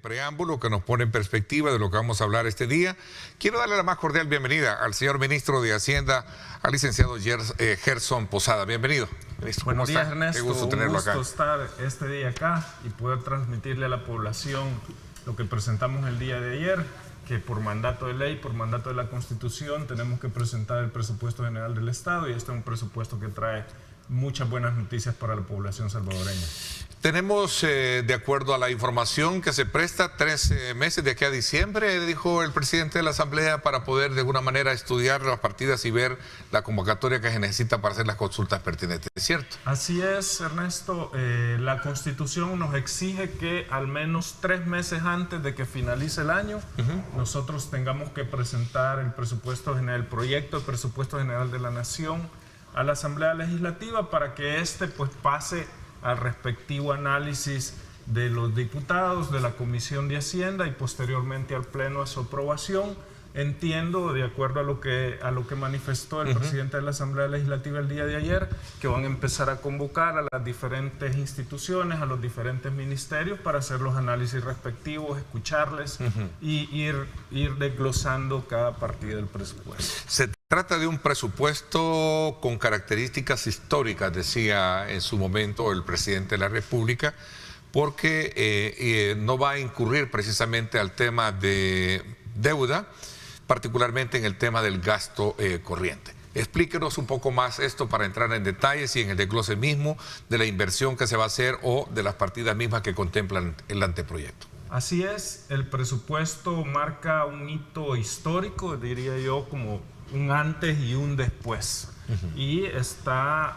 Preámbulo que nos pone en perspectiva de lo que vamos a hablar este día. Quiero darle la más cordial bienvenida al señor ministro de Hacienda, al licenciado Gerson Posada. Bienvenido, ministro. Buenos días, Ernesto. Qué gusto tenerlo acá. Un gusto estar este día acá y poder transmitirle a la población lo que presentamos el día de ayer, que por mandato de ley, por mandato de la Constitución, tenemos que presentar el presupuesto general del Estado, y este es un presupuesto que trae muchas buenas noticias para la población salvadoreña. Tenemos, de acuerdo a la información que se presta, 13 meses de aquí a diciembre, dijo el presidente de la Asamblea, para poder de alguna manera estudiar las partidas y ver la convocatoria que se necesita para hacer las consultas pertinentes, ¿es cierto? Así es, Ernesto. La Constitución nos exige que al menos 3 meses antes de que finalice el año, nosotros tengamos que presentar el presupuesto general, el proyecto de presupuesto general de la Nación a la Asamblea Legislativa, para que este pues pase al respectivo análisis de los diputados, de la Comisión de Hacienda y posteriormente al Pleno a su aprobación. Entiendo, de acuerdo a lo que manifestó el presidente de la Asamblea Legislativa el día de ayer, que van a empezar a convocar a las diferentes instituciones, a los diferentes ministerios para hacer los análisis respectivos, escucharles y ir desglosando cada partida del presupuesto. Se trata de un presupuesto con características históricas, decía en su momento el presidente de la República, porque no va a incurrir precisamente al tema de deuda, particularmente en el tema del gasto corriente. Explíquenos un poco más esto para entrar en detalles y en el desglose mismo de la inversión que se va a hacer o de las partidas mismas que contemplan el anteproyecto. Así es, el presupuesto marca un hito histórico, diría yo, como un antes y un después. Y está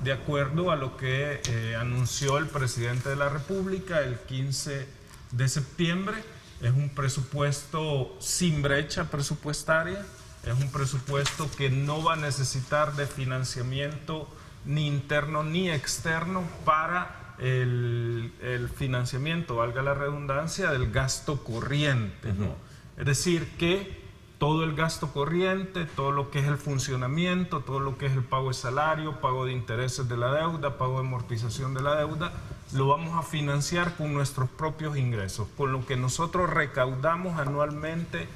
de acuerdo a lo que anunció el presidente de la República el 15 de septiembre. Es un presupuesto sin brecha presupuestaria, es un presupuesto que no va a necesitar de financiamiento ni interno ni externo para el financiamiento, valga la redundancia, del gasto corriente, ¿no? Es decir, que todo el gasto corriente, todo lo que es el funcionamiento, todo lo que es el pago de salario, pago de intereses de la deuda, pago de amortización de la deuda, lo vamos a financiar con nuestros propios ingresos, con lo que nosotros recaudamos anualmente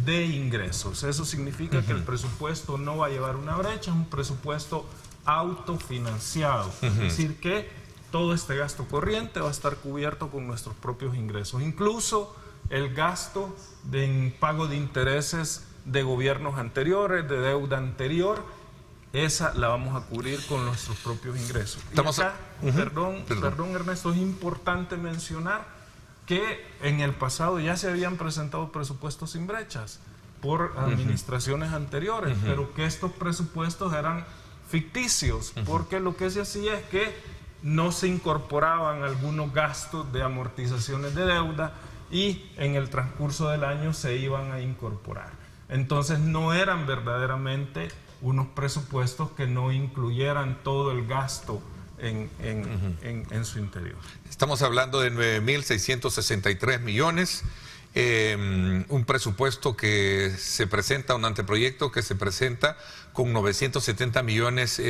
de ingresos. Eso significa que el presupuesto no va a llevar una brecha, es un presupuesto autofinanciado. Es decir, que todo este gasto corriente va a estar cubierto con nuestros propios ingresos. Incluso el gasto en pago de intereses de gobiernos anteriores, de deuda anterior, esa la vamos a cubrir con nuestros propios ingresos. Y acá, perdón, Ernesto, es importante mencionar que en el pasado ya se habían presentado presupuestos sin brechas por administraciones anteriores, pero que estos presupuestos eran ficticios, porque lo que se hacía es que no se incorporaban algunos gastos de amortizaciones de deuda y en el transcurso del año se iban a incorporar. Entonces no eran verdaderamente unos presupuestos que no incluyeran todo el gasto en su interior. Estamos hablando de 9.663 millones, un presupuesto que se presenta, un anteproyecto que se presenta con 970 millones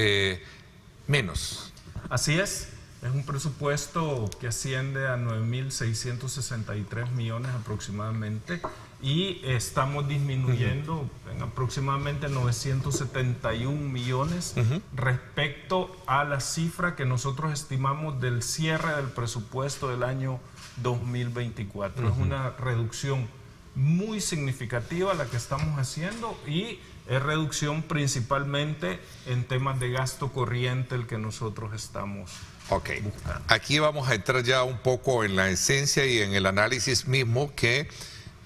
menos. Así es un presupuesto que asciende a 9.663 millones aproximadamente, y estamos disminuyendo en aproximadamente 971 millones respecto a la cifra que nosotros estimamos del cierre del presupuesto del año 2024. Es una reducción muy significativa la que estamos haciendo, y es reducción principalmente en temas de gasto corriente el que nosotros estamos buscando. Aquí vamos a entrar ya un poco en la esencia y en el análisis mismo, que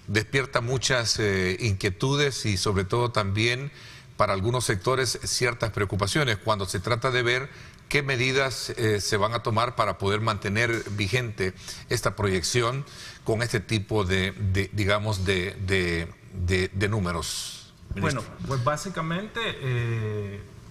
despierta muchas inquietudes y sobre todo también para algunos sectores ciertas preocupaciones cuando se trata de ver qué medidas se van a tomar para poder mantener vigente esta proyección con este tipo de números. Bueno, pues básicamente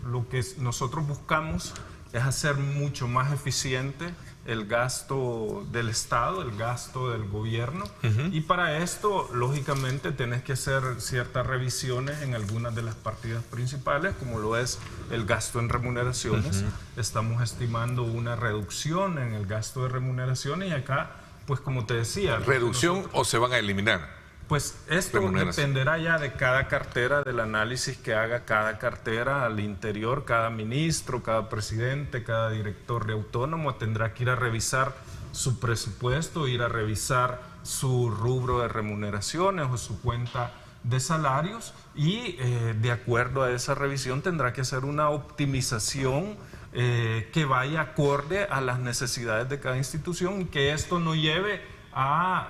lo que nosotros buscamos es hacer mucho más eficiente el gasto del Estado, el gasto del gobierno, y para esto, lógicamente, tenés que hacer ciertas revisiones en algunas de las partidas principales, como lo es el gasto en remuneraciones. Estamos estimando una reducción en el gasto de remuneraciones, y acá pues como te decía... ¿Reducción o se van a eliminar? Pues esto dependerá ya de cada cartera, del análisis que haga cada cartera al interior, cada ministro, cada presidente, cada director de autónomo tendrá que ir a revisar su presupuesto, ir a revisar su rubro de remuneraciones o su cuenta de salarios y de acuerdo a esa revisión tendrá que hacer una optimización que vaya acorde a las necesidades de cada institución y que esto no lleve a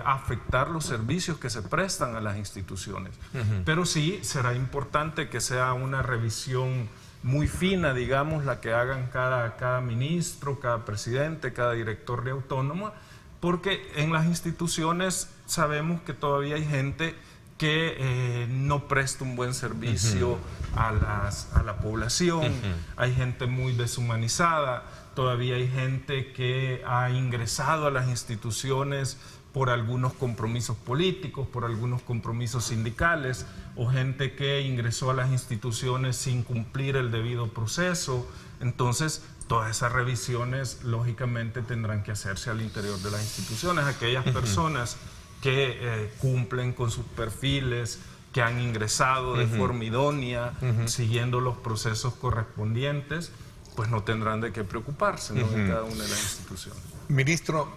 afectar los servicios que se prestan a las instituciones. Pero sí será importante que sea una revisión muy fina, digamos, la que hagan cada ministro, cada presidente, cada director de autónoma, porque en las instituciones sabemos que todavía hay gente que no presta un buen servicio a la población, hay gente muy deshumanizada, todavía hay gente que ha ingresado a las instituciones por algunos compromisos políticos, por algunos compromisos sindicales, o gente que ingresó a las instituciones sin cumplir el debido proceso. Entonces, todas esas revisiones, lógicamente, tendrán que hacerse al interior de las instituciones. Aquellas personas que cumplen con sus perfiles, que han ingresado de forma idónea, siguiendo los procesos correspondientes, pues no tendrán de qué preocuparse, ¿no? En cada una de las instituciones. Ministro,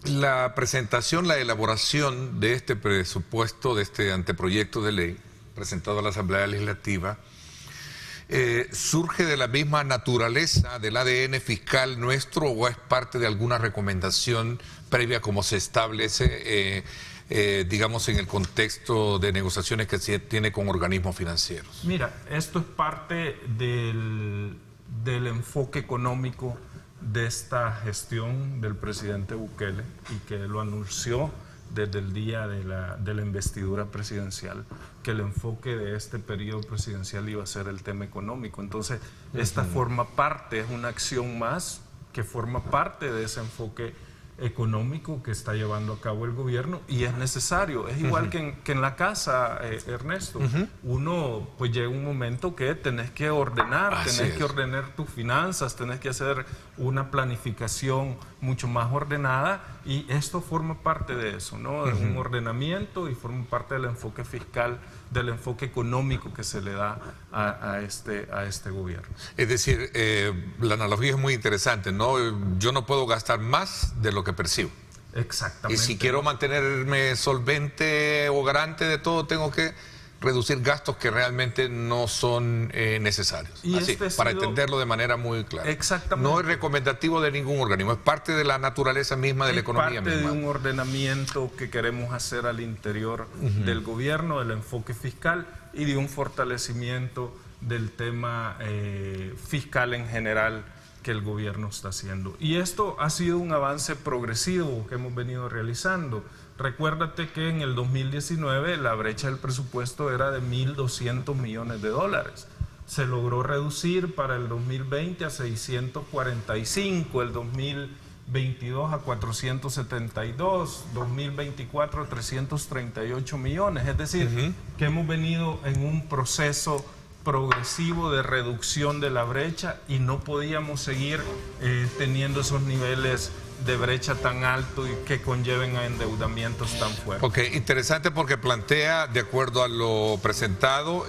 la presentación, la elaboración de este presupuesto, de este anteproyecto de ley presentado a la Asamblea Legislativa, ¿surge de la misma naturaleza del ADN fiscal nuestro o es parte de alguna recomendación previa como se establece, digamos, en el contexto de negociaciones que se tiene con organismos financieros? Mira, esto es parte del enfoque económico de esta gestión del presidente Bukele y que lo anunció desde el día de la investidura presidencial, que el enfoque de este periodo presidencial iba a ser el tema económico. Entonces, esta forma parte, es una acción más que forma parte de ese enfoque económico que está llevando a cabo el gobierno y es necesario. Es igual que en la casa, Ernesto. Uno, pues llega un momento que tenés que ordenar, tenés que ordenar tus finanzas, tenés que hacer una planificación mucho más ordenada y esto forma parte de eso, ¿no? Es un ordenamiento y forma parte del enfoque fiscal, del enfoque económico que se le da a este gobierno. Es decir, la analogía es muy interesante, ¿no? Yo no puedo gastar más de lo que percibo. Exactamente. Y si quiero mantenerme solvente o garante de todo, tengo que reducir gastos que realmente no son necesarios. Y así, para entenderlo de manera muy clara. Exactamente. No es recomendativo de ningún organismo, es parte de la naturaleza misma de la economía misma. Es parte de un ordenamiento que queremos hacer al interior del gobierno, del enfoque fiscal y de un fortalecimiento del tema fiscal en general que el gobierno está haciendo. Y esto ha sido un avance progresivo que hemos venido realizando. Recuérdate que en el 2019 la brecha del presupuesto era de 1.200 millones de dólares. Se logró reducir para el 2020 a 645, el 2022 a 472, 2024 a 338 millones. Es decir, que hemos venido en un proceso progresivo de reducción de la brecha y no podíamos seguir teniendo esos niveles de brecha tan alto y que conlleven a endeudamientos tan fuertes. Ok, interesante porque plantea, de acuerdo a lo presentado,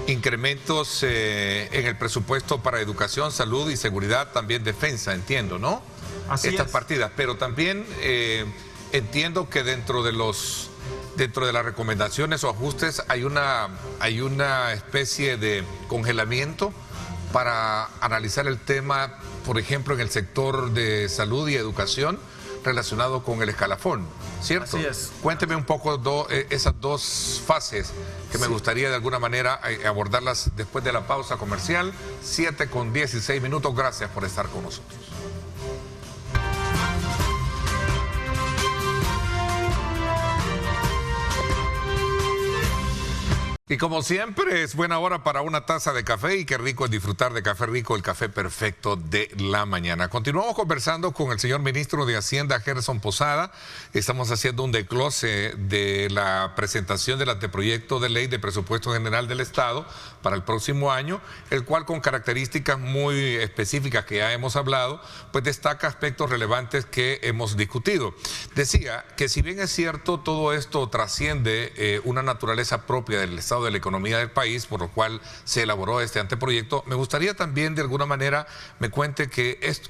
incrementos en el presupuesto para educación, salud y seguridad, también defensa, entiendo, ¿no? Así estas es. partidas, pero también entiendo que dentro de las recomendaciones o ajustes hay una especie de congelamiento para analizar el tema, por ejemplo, en el sector de salud y educación relacionado con el escalafón, ¿cierto? Así es. Cuénteme un poco esas dos fases que me gustaría de alguna manera abordarlas después de la pausa comercial. 7:16. Gracias por estar con nosotros. Y como siempre, es buena hora para una taza de café y qué rico es disfrutar de Café Rico, el café perfecto de la mañana. Continuamos conversando con el señor ministro de Hacienda, Gerson Posada. Estamos haciendo un desglose de la presentación del anteproyecto de ley de presupuesto general del Estado para el próximo año, el cual con características muy específicas que ya hemos hablado, pues destaca aspectos relevantes que hemos discutido. Decía que si bien es cierto, todo esto trasciende una naturaleza propia del Estado de la economía del país, por lo cual se elaboró este anteproyecto. Me gustaría también de alguna manera me cuente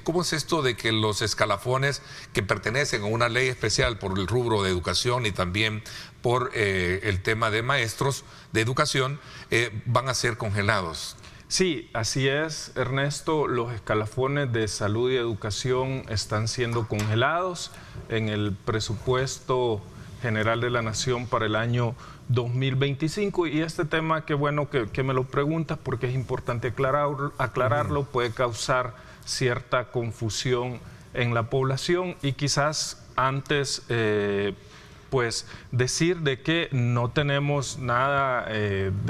cómo es esto de que los escalafones que pertenecen a una ley especial por el rubro de educación y también por el tema de maestros de educación van a ser congelados. Sí, así es, Ernesto. Los escalafones de salud y educación están siendo congelados en el presupuesto general de la Nación para el año 2025, y este tema, qué bueno que me lo preguntas porque es importante aclararlo, puede causar cierta confusión en la población, y quizás antes pues decir de que no tenemos nada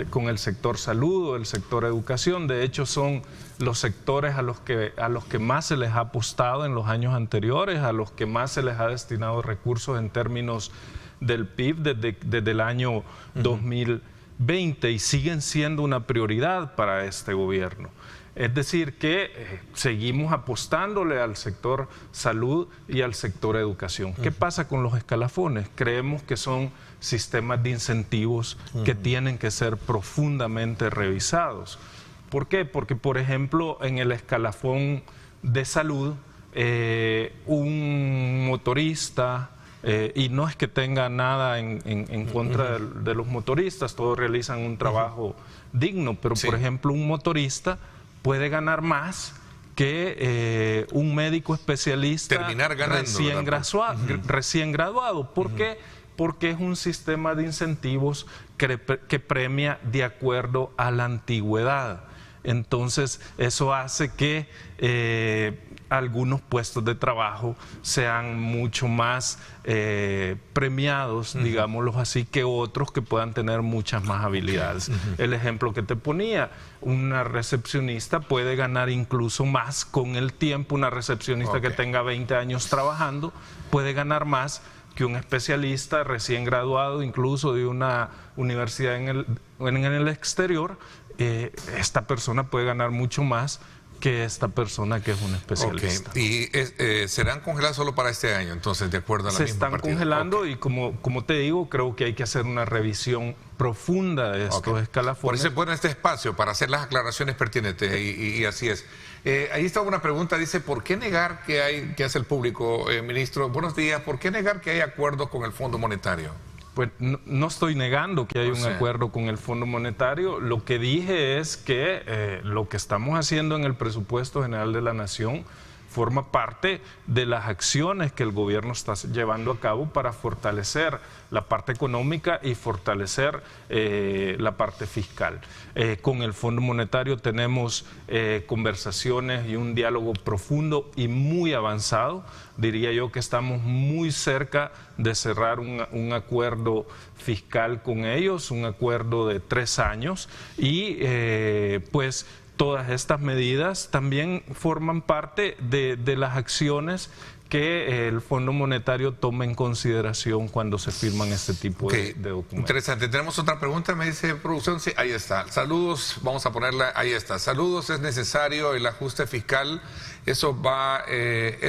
con el sector salud o el sector educación. De hecho, son los sectores a los que más se les ha apostado en los años anteriores, a los que más se les ha destinado recursos en términos del PIB desde el año 2020, y siguen siendo una prioridad para este gobierno. Es decir, que seguimos apostándole al sector salud y al sector educación. ¿Qué pasa con los escalafones? Creemos que son sistemas de incentivos que tienen que ser profundamente revisados. ¿Por qué? Porque, por ejemplo, en el escalafón de salud, un motorista, y no es que tenga nada en contra de los motoristas, todos realizan un trabajo digno, pero por ejemplo un motorista puede ganar más que un médico especialista recién graduado. ¿Por qué? Porque es un sistema de incentivos que premia de acuerdo a la antigüedad. Entonces eso hace que algunos puestos de trabajo sean mucho más premiados, digámoslo así, que otros que puedan tener muchas más habilidades. El ejemplo que te ponía, una recepcionista puede ganar incluso más con el tiempo. Una recepcionista que tenga 20 años trabajando puede ganar más que un especialista recién graduado, incluso de una universidad en el exterior. Esta persona puede ganar mucho más que esta persona que es un especialista. Y serán congelados solo para este año, entonces, de acuerdo a la misma partida. Se están congelando y como te digo, creo que hay que hacer una revisión profunda de estos escalafones. Por eso es bueno este espacio, para hacer las aclaraciones pertinentes, y así es. Ahí está una pregunta, dice, ¿por qué negar que hace el público, ministro? Buenos días, ¿por qué negar que hay acuerdos con el Fondo Monetario? Pues no estoy negando que hay un acuerdo con el Fondo Monetario. Lo que dije es que lo que estamos haciendo en el presupuesto general de la Nación forma parte de las acciones que el gobierno está llevando a cabo para fortalecer la parte económica y fortalecer la parte fiscal. Con el Fondo Monetario tenemos conversaciones y un diálogo profundo y muy avanzado. Diría yo que estamos muy cerca de cerrar un acuerdo fiscal con ellos, un acuerdo de 3 años, y pues todas estas medidas también forman parte de las acciones que el Fondo Monetario toma en consideración cuando se firman este tipo de documentos. Interesante. Tenemos otra pregunta, me dice producción. Sí, ahí está. Saludos, vamos a ponerla, ahí está. Saludos, ¿es necesario el ajuste fiscal? ¿Es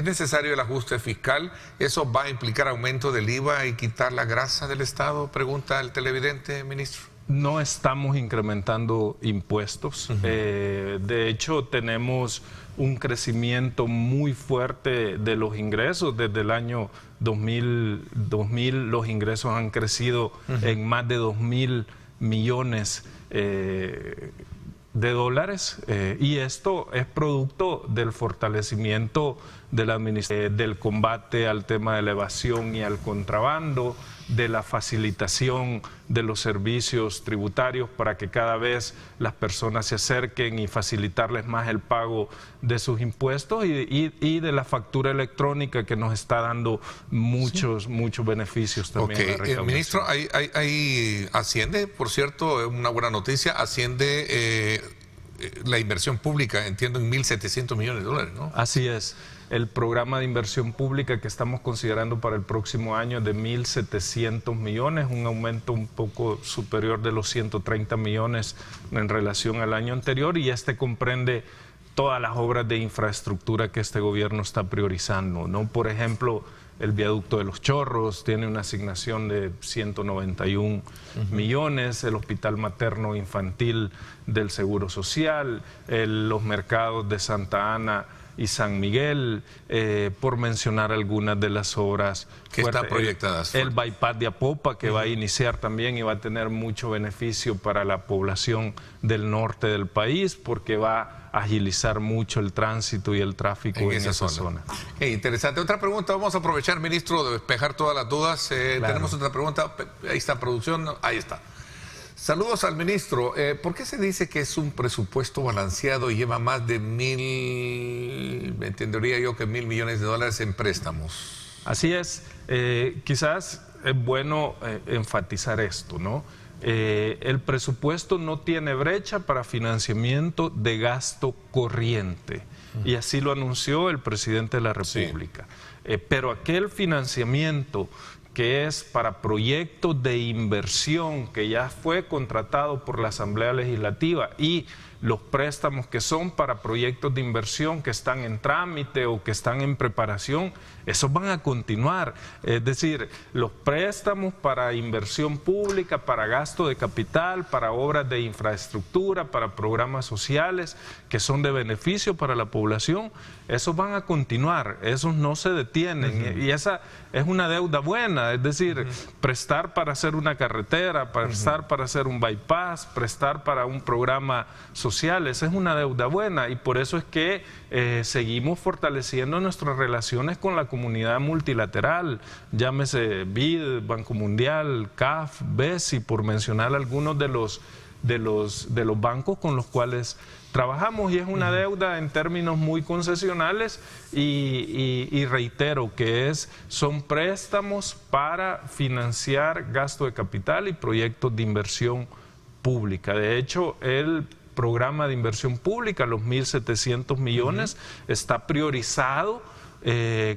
necesario el ajuste fiscal? ¿Eso va a implicar aumento del IVA y quitar la grasa del Estado? Pregunta el televidente, ministro. No estamos incrementando impuestos. De hecho, tenemos un crecimiento muy fuerte de los ingresos. Desde el año 2000 los ingresos han crecido en más de 2.000 millones de dólares, y esto es producto del fortalecimiento de la del combate al tema de la evasión y al contrabando, de la facilitación de los servicios tributarios para que cada vez las personas se acerquen y facilitarles más el pago de sus impuestos y de la factura electrónica que nos está dando muchos beneficios también. Ministro, ahí asciende, por cierto, una buena noticia, asciende la inversión pública, entiendo, en 1.700 millones de dólares, ¿no? Así es. El programa de inversión pública que estamos considerando para el próximo año es de 1.700 millones, un aumento un poco superior de los 130 millones en relación al año anterior, y este comprende todas las obras de infraestructura que este gobierno está priorizando, ¿no? Por ejemplo, el viaducto de Los Chorros tiene una asignación de 191 millones, el hospital materno infantil del Seguro Social, los mercados de Santa Ana y San Miguel, por mencionar algunas de las obras que están proyectadas. El bypass de Apopa, que va a iniciar también y va a tener mucho beneficio para la población del norte del país, porque va a agilizar mucho el tránsito y el tráfico en esa zona. Interesante. Otra pregunta, vamos a aprovechar, ministro, de despejar todas las dudas. Claro. Tenemos otra pregunta, ahí está producción, ahí está. Saludos al ministro. ¿Por qué se dice que es un presupuesto balanceado y lleva más de entendería yo que 1.000 millones de dólares en préstamos? Así es. Quizás es bueno enfatizar esto, ¿no? El presupuesto no tiene brecha para financiamiento de gasto corriente, y así lo anunció el presidente de la República. Sí. Pero aquel financiamiento que es para proyectos de inversión que ya fue contratado por la Asamblea Legislativa, y los préstamos que son para proyectos de inversión que están en trámite o que están en preparación, esos van a continuar. Es decir, los préstamos para inversión pública, para gasto de capital, para obras de infraestructura, para programas sociales que son de beneficio para la población, esos van a continuar, esos no se detienen. Y esa es una deuda buena, es decir, prestar para hacer una carretera, prestar para hacer un bypass, prestar para un programa social, esa es una deuda buena, y por eso es que seguimos fortaleciendo nuestras relaciones con la comunidad multilateral, llámese BID, Banco Mundial, CAF, BESI, por mencionar algunos de los bancos con los cuales trabajamos, y es una deuda en términos muy concesionales, y reitero que son préstamos para financiar gasto de capital y proyectos de inversión pública. De hecho, el programa de inversión pública, los 1.700 millones, está priorizado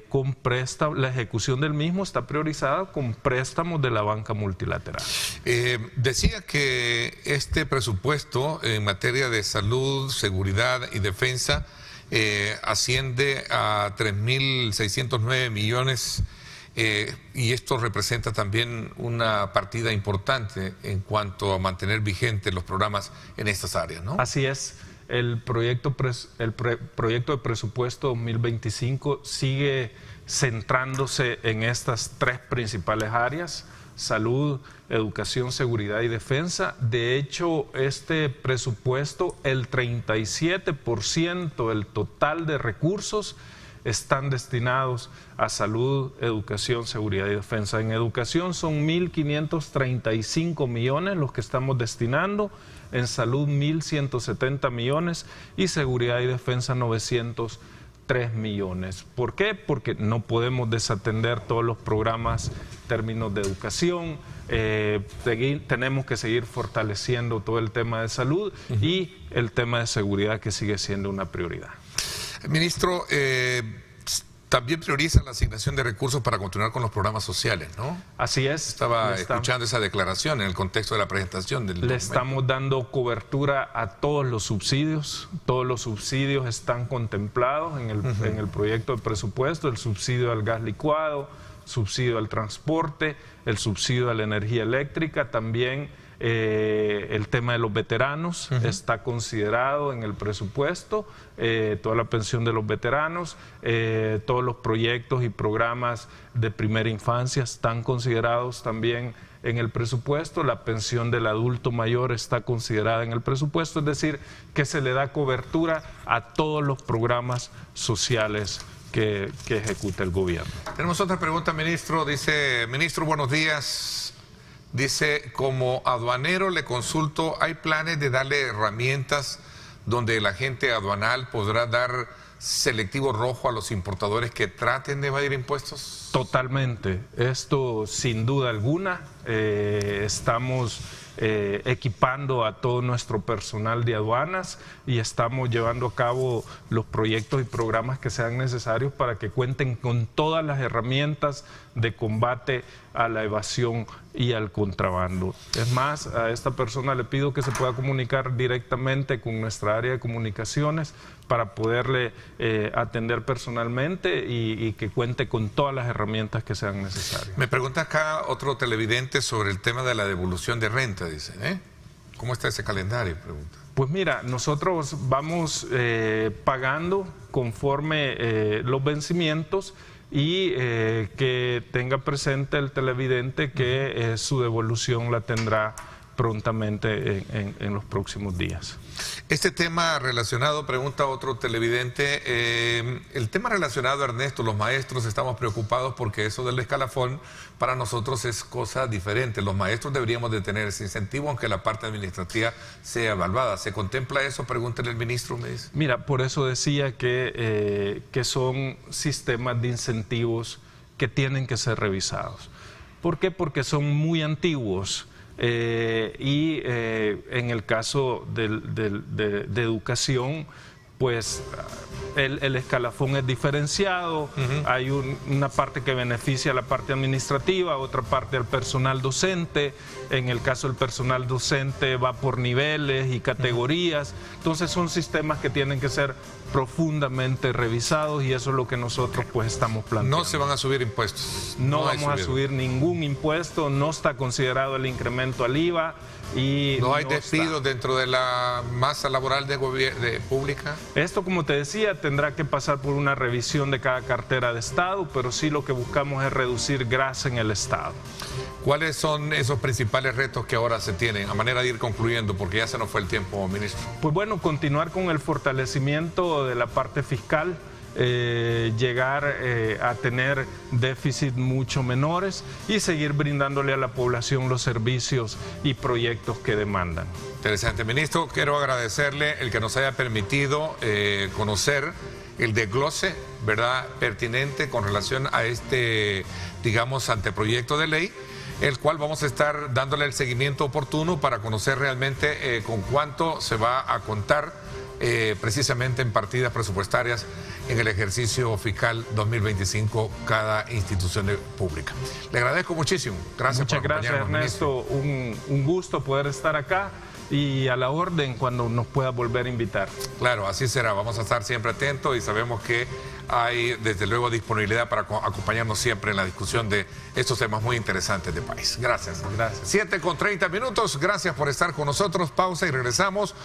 con préstamos, la ejecución del mismo está priorizada con préstamos de la banca multilateral. Decía que este presupuesto en materia de salud, seguridad y defensa asciende a 3.609 millones, y esto representa también una partida importante en cuanto a mantener vigentes los programas en estas áreas, ¿no? Así es. El proyecto de presupuesto 2025 sigue centrándose en estas tres principales áreas: salud, educación, seguridad y defensa. De hecho, este presupuesto, el 37% del total de recursos están destinados a salud, educación, seguridad y defensa. En educación son 1.535 millones los que estamos destinando, en salud 1.170 millones y seguridad y defensa 903 millones. ¿Por qué? Porque no podemos desatender todos los programas en términos de educación, tenemos que seguir fortaleciendo todo el tema de salud y el tema de seguridad, que sigue siendo una prioridad. Ministro, también prioriza la asignación de recursos para continuar con los programas sociales, ¿no? Así es. Estaba escuchando esa declaración en el contexto de la presentación del documento. Estamos dando cobertura a todos los subsidios están contemplados en el proyecto de presupuesto: el subsidio al gas licuado, subsidio al transporte, el subsidio a la energía eléctrica, también el tema de los veteranos está considerado en el presupuesto, toda la pensión de los veteranos, todos los proyectos y programas de primera infancia están considerados también en el presupuesto, la pensión del adulto mayor está considerada en el presupuesto, es decir, que se le da cobertura a todos los programas sociales que ejecute el gobierno. Tenemos otra pregunta, ministro. Dice, ministro, buenos días. Dice, como aduanero le consulto, ¿hay planes de darle herramientas donde el agente aduanal podrá dar selectivo rojo a los importadores que traten de evadir impuestos? Totalmente. Esto sin duda alguna. Estamos equipando a todo nuestro personal de aduanas y estamos llevando a cabo los proyectos y programas que sean necesarios para que cuenten con todas las herramientas de combate a la evasión y al contrabando. Es más, a esta persona le pido que se pueda comunicar directamente con nuestra área de comunicaciones para poderle atender personalmente y que cuente con todas las herramientas que sean necesarias. Me pregunta acá otro televidente sobre el tema de la devolución de renta, dice, ¿cómo está ese calendario? Pregunta. Pues mira, nosotros vamos pagando conforme los vencimientos y que tenga presente el televidente que su devolución la tendrá prontamente en los próximos días. Este tema relacionado, pregunta otro televidente, el tema relacionado, Ernesto, los maestros estamos preocupados porque eso del escalafón para nosotros es cosa diferente. Los maestros deberíamos de tener ese incentivo, aunque la parte administrativa sea evaluada. ¿Se contempla eso? Pregúntele al ministro, me dice. Mira, por eso decía que son sistemas de incentivos que tienen que ser revisados. ¿Por qué? Porque son muy antiguos. Y en el caso de educación, pues el escalafón es diferenciado, hay una parte que beneficia a la parte administrativa, otra parte al personal docente. En el caso del personal docente va por niveles y categorías, entonces son sistemas que tienen que ser profundamente revisados y eso es lo que nosotros pues estamos planteando. No se van a subir impuestos. No vamos a subir ningún impuesto, no está considerado el incremento al IVA y no hay despidos dentro de la masa laboral de pública. Esto, como te decía, tendrá que pasar por una revisión de cada cartera de Estado, pero sí lo que buscamos es reducir grasa en el Estado. ¿Cuáles son esos principales retos que ahora se tienen, a manera de ir concluyendo, porque ya se nos fue el tiempo, ministro? Pues bueno, continuar con el fortalecimiento de la parte fiscal, llegar a tener déficit mucho menores y seguir brindándole a la población los servicios y proyectos que demandan. Interesante, ministro. Quiero agradecerle el que nos haya permitido conocer el desglose, ¿verdad?, pertinente con relación a este, digamos, anteproyecto de ley, el cual vamos a estar dándole el seguimiento oportuno para conocer realmente con cuánto se va a contar precisamente en partidas presupuestarias en el ejercicio fiscal 2025 cada institución pública. Le agradezco muchísimo. Gracias. Muchas gracias, Ernesto. Un gusto poder estar acá y a la orden cuando nos pueda volver a invitar. Claro, así será. Vamos a estar siempre atentos y sabemos que hay desde luego disponibilidad para acompañarnos siempre en la discusión de estos temas muy interesantes del país. Gracias. Gracias. 7:30. Gracias por estar con nosotros. Pausa y regresamos